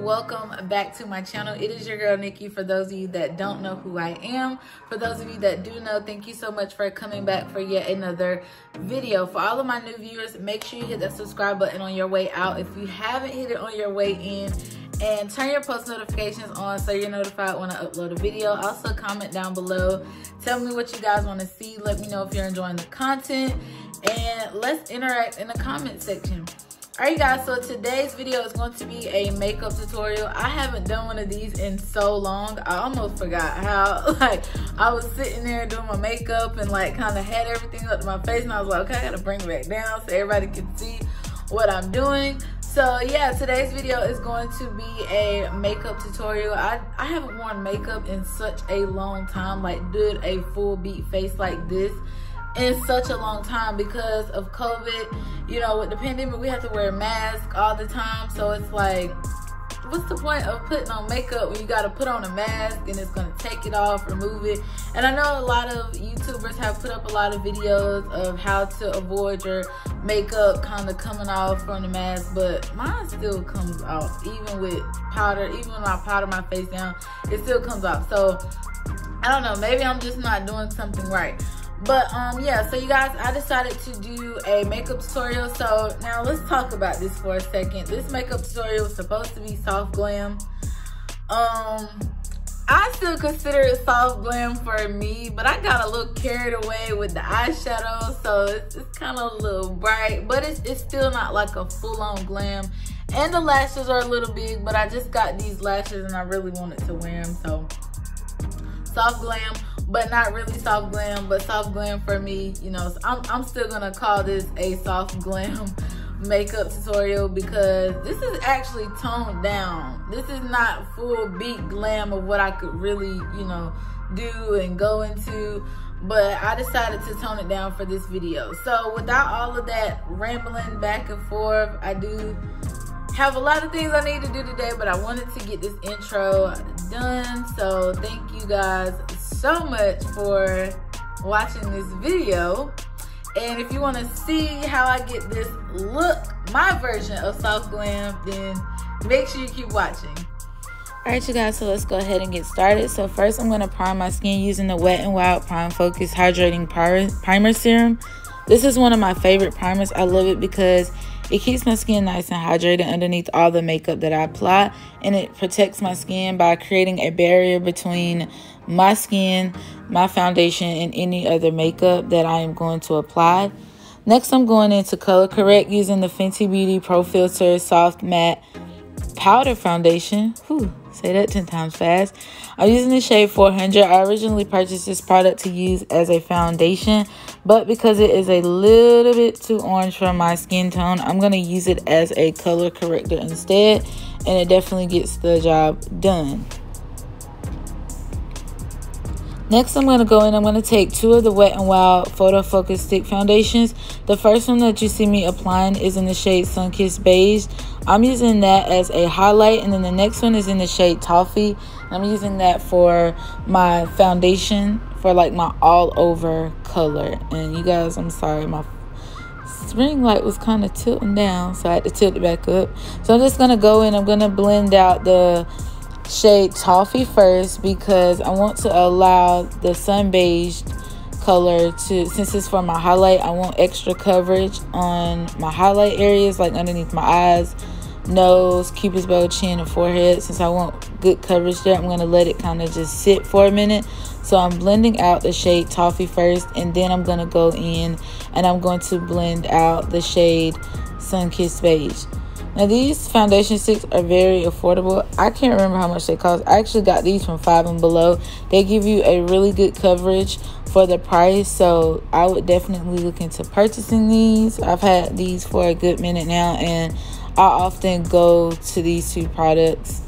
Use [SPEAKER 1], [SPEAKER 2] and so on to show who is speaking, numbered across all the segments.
[SPEAKER 1] welcome back to my channel. It is your girl Nikki. For those of you that don't know who I am, for those of you that do know, thank you so much for coming back for yet another video. For all of my new viewers, make sure you hit that subscribe button on your way out if you haven't hit it on your way in, and turn your post notifications on so you're notified when I upload a video. Also comment down below, tell me what you guys want to see, let me know if you're enjoying the content, and let's interact in the comment section. Alright guys, so today's video is going to be a makeup tutorial. I haven't done one of these in so long. I almost forgot how, I was sitting there doing my makeup and kind of had everything up to my face, and I was like, okay, I gotta bring it back down so everybody can see what I'm doing. So yeah, today's video is going to be a makeup tutorial. I haven't worn makeup in such a long time, did a full beat face like this in such a long time because of COVID. You know, with the pandemic, we have to wear a mask all the time. So it's like, what's the point of putting on makeup when you got to put on a mask and it's going to take it off, remove it? And I know a lot of YouTubers have put up a lot of videos of how to avoid your makeup kind of coming off from the mask, but mine still comes off. Even with powder, even when I powder my face down, it still comes off. So I don't know, maybe I'm just not doing something right. But yeah, so you guys, I decided to do a makeup tutorial. So now let's talk about this for a second. This makeup tutorial is supposed to be soft glam. I still consider it soft glam for me, but I got a little carried away with the eyeshadow, so it's kind of a little bright, but it's still not like a full-on glam. And the lashes are a little big, but I just got these lashes and I really wanted to wear them, so soft glam, but not really soft glam, but soft glam for me. You know, so I'm still gonna call this a soft glam makeup tutorial because this is actually toned down. This is not full beat glam of what I could really, you know, do and go into, but I decided to tone it down for this video. So without all of that rambling back and forth, I do have a lot of things I need to do today, but I wanted to get this intro done. So thank you guys so much for watching this video. And if you want to see how I get this look, my version of soft glam, then make sure you keep watching. Alright you guys, so let's go ahead and get started. So first I'm going to prime my skin using the Wet n Wild Prime Focus Hydrating Primer Serum. This is one of my favorite primers. I love it because it keeps my skin nice and hydrated underneath all the makeup that I apply, and it protects my skin by creating a barrier between my skin, my foundation, and any other makeup that I am going to apply. Next, I'm going in to color correct using the Fenty Beauty Pro Filter Soft Matte Powder Foundation. Whew, say that 10 times fast. I'm using the shade 400. I originally purchased this product to use as a foundation, but because it is a little bit too orange for my skin tone, I'm going to use it as a color corrector instead, and it definitely gets the job done. Next, I'm going to go in, I'm going to take two of the Wet n Wild Photofocus Stick Foundations. The first one that you see me applying is in the shade Sunkissed Beige. I'm using that as a highlight, and then the next one is in the shade Toffee. I'm using that for my foundation, for my all over color. And you guys, I'm sorry, my ring light was kind of tilting down, so I had to tilt it back up. So I'm just going to go in, I'm going to blend out the shade Toffee first because I want to allow the sun beige color to, since it's for my highlight, I want extra coverage on my highlight areas, like underneath my eyes, nose, cupid's bow, chin, and forehead. Since I want good coverage there, I'm going to let it kind of just sit for a minute. So I'm blending out the shade Toffee first, and then I'm going to go in and I'm going to blend out the shade Sunkissed Beige. Now these foundation sticks are very affordable. I can't remember how much they cost. I actually got these from Five and Below. They give you a really good coverage for the price, so I would definitely look into purchasing these. I've had these for a good minute now, and I often go to these two products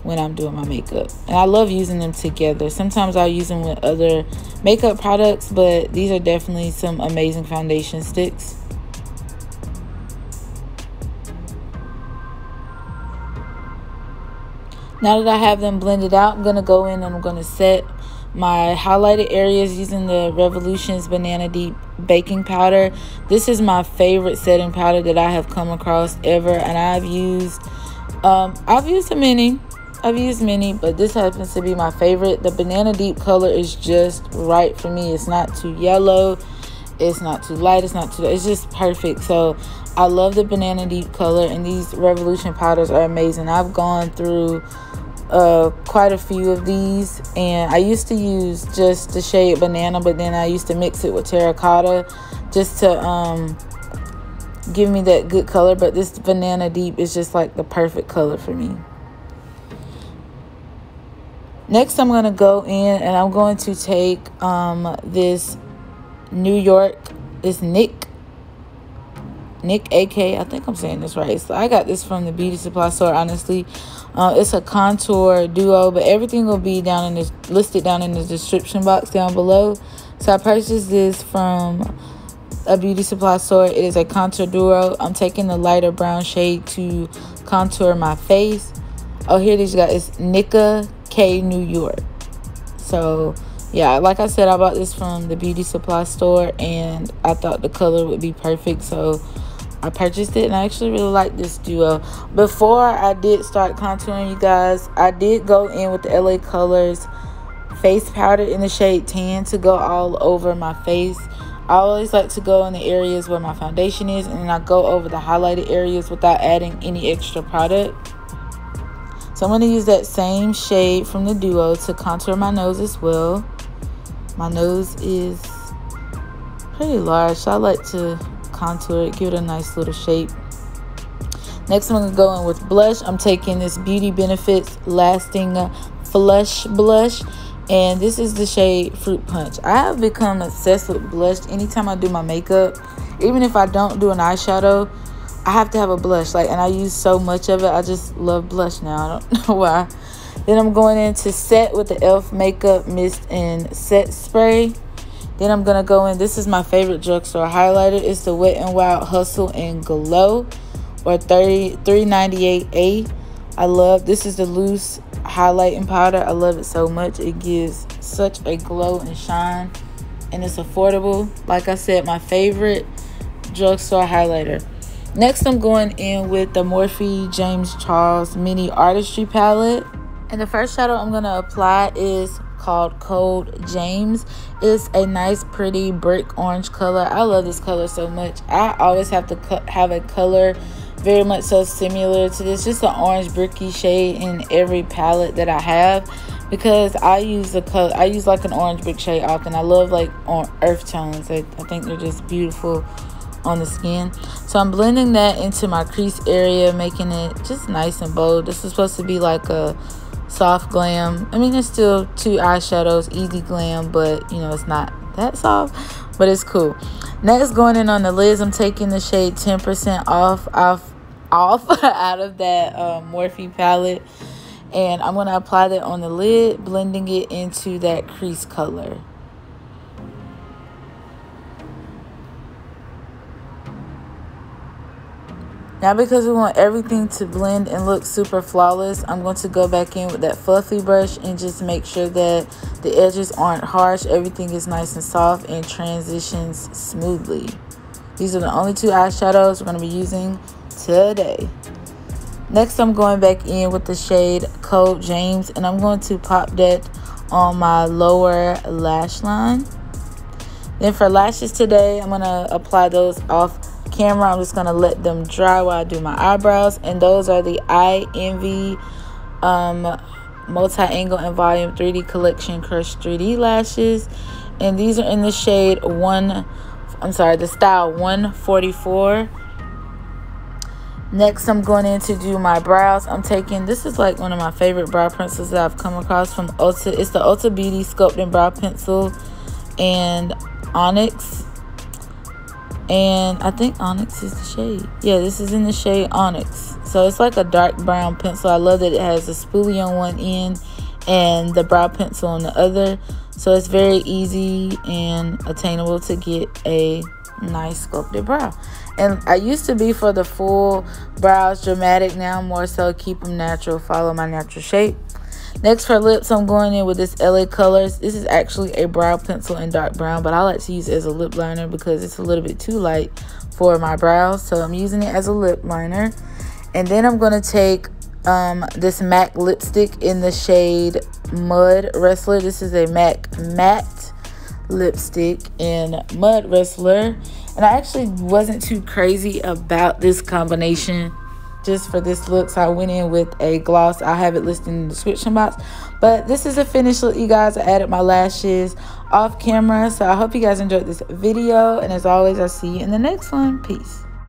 [SPEAKER 1] when I'm doing my makeup, and I love using them together. Sometimes I'll use them with other makeup products, but these are definitely some amazing foundation sticks. Now that I have them blended out, I'm going to go in and I'm going to set my highlighted areas using the Revolution's Banana Deep Baking Powder. This is my favorite setting powder that I have come across ever, and I've used I've used many, but this happens to be my favorite. The Banana Deep color is just right for me. It's not too yellow, it's not too light, it's just perfect. So I love the Banana Deep color, and these Revolution powders are amazing. I've gone through quite a few of these, and I used to use just the shade Banana, but then I used to mix it with Terracotta just to give me that good color. But this Banana Deep is just like the perfect color for me. Next, I'm going to go in and I'm going to take this New York, this NickaK, I think I'm saying this right. So I got this from the beauty supply store, honestly. It's a contour duo, but everything will be down in this, listed down in the description box down below. So I purchased this from a beauty supply store. It is a contour duo. I'm taking the lighter brown shade to contour my face. Oh, here it is, you guys. It's NickaK New York. So yeah, like I said, I bought this from the beauty supply store, and I thought the color would be perfect, so I purchased it, and I actually really like this duo. Before I did start contouring, you guys, I did go in with the LA Colors face powder in the shade Tan to go all over my face. I always like to go in the areas where my foundation is, and then I go over the highlighted areas without adding any extra product. So I'm going to use that same shade from the duo to contour my nose as well. My nose is pretty large, so I like to contour it, give it a nice little shape. Next, I'm going to go in with blush. I'm taking this Beauty Benefits Lasting Flush Blush, and this is the shade Fruit Punch. I have become obsessed with blush. Anytime I do my makeup, even if I don't do an eyeshadow, I have to have a blush, and I use so much of it. I just love blush now. I don't know why. Then I'm going in to set with the e.l.f. Makeup Mist and Set Spray. Then I'm going to go in. This is my favorite drugstore highlighter. It's the Wet n Wild Hustle and Glow, or 398A. I love, this is the loose highlighting powder. I love it so much. It gives such a glow and shine, and it's affordable. Like I said, my favorite drugstore highlighter. Next, I'm going in with the Morphe James Charles Mini Artistry palette. And the first shadow I'm going to apply is called Cold James. It's a nice, pretty brick orange color. I love this color so much. I always have to have a color very much so similar to this. Just an orange bricky shade in every palette that I have, because I use like an orange brick shade often. I love like earth tones. I think they're just beautiful on the skin. So I'm blending that into my crease area, making it just nice and bold. This is supposed to be like a soft glam. I mean, it's still two eyeshadows, easy glam, but you know, it's not that soft, but it's cool. Next, going in on the lids, I'm taking the shade 10% off out of that Morphe palette, and I'm going to apply that on the lid, blending it into that crease color. Now, because we want everything to blend and look super flawless, I'm going to go back in with that fluffy brush and just make sure that the edges aren't harsh. Everything is nice and soft and transitions smoothly. These are the only two eyeshadows we're going to be using today. Next, I'm going back in with the shade Cold James, and I'm going to pop that on my lower lash line. Then for lashes today, I'm going to apply those off camera. I'm just going to let them dry while I do my eyebrows, and those are the iEnvy multi-angle and volume 3D collection crushed 3D lashes, and these are in the shade the style 144. Next, I'm going in to do my brows. I'm taking, this is like one of my favorite brow pencils that I've come across from Ulta. It's the Ulta Beauty Sculpting Brow Pencil and Onyx. And I think Onyx is the shade. Yeah, this is in the shade Onyx. So it's like a dark brown pencil. I love that it has a spoolie on one end and the brow pencil on the other. So it's very easy and attainable to get a nice sculpted brow. And I used to be for the full brows dramatic. Now more so keep them natural, follow my natural shape. Next, for lips, I'm going in with this LA Colors. This is actually a brow pencil in dark brown, but I like to use it as a lip liner because it's a little bit too light for my brows. So I'm using it as a lip liner. And then I'm going to take this MAC lipstick in the shade Mud Wrestler. This is a MAC matte lipstick in Mud Wrestler, and I actually wasn't too crazy about this combination just for this look, so I went in with a gloss. I'll have it listed in the description box. But this is a finished look, you guys. I added my lashes off camera, so I hope you guys enjoyed this video, and as always, I'll see you in the next one. Peace.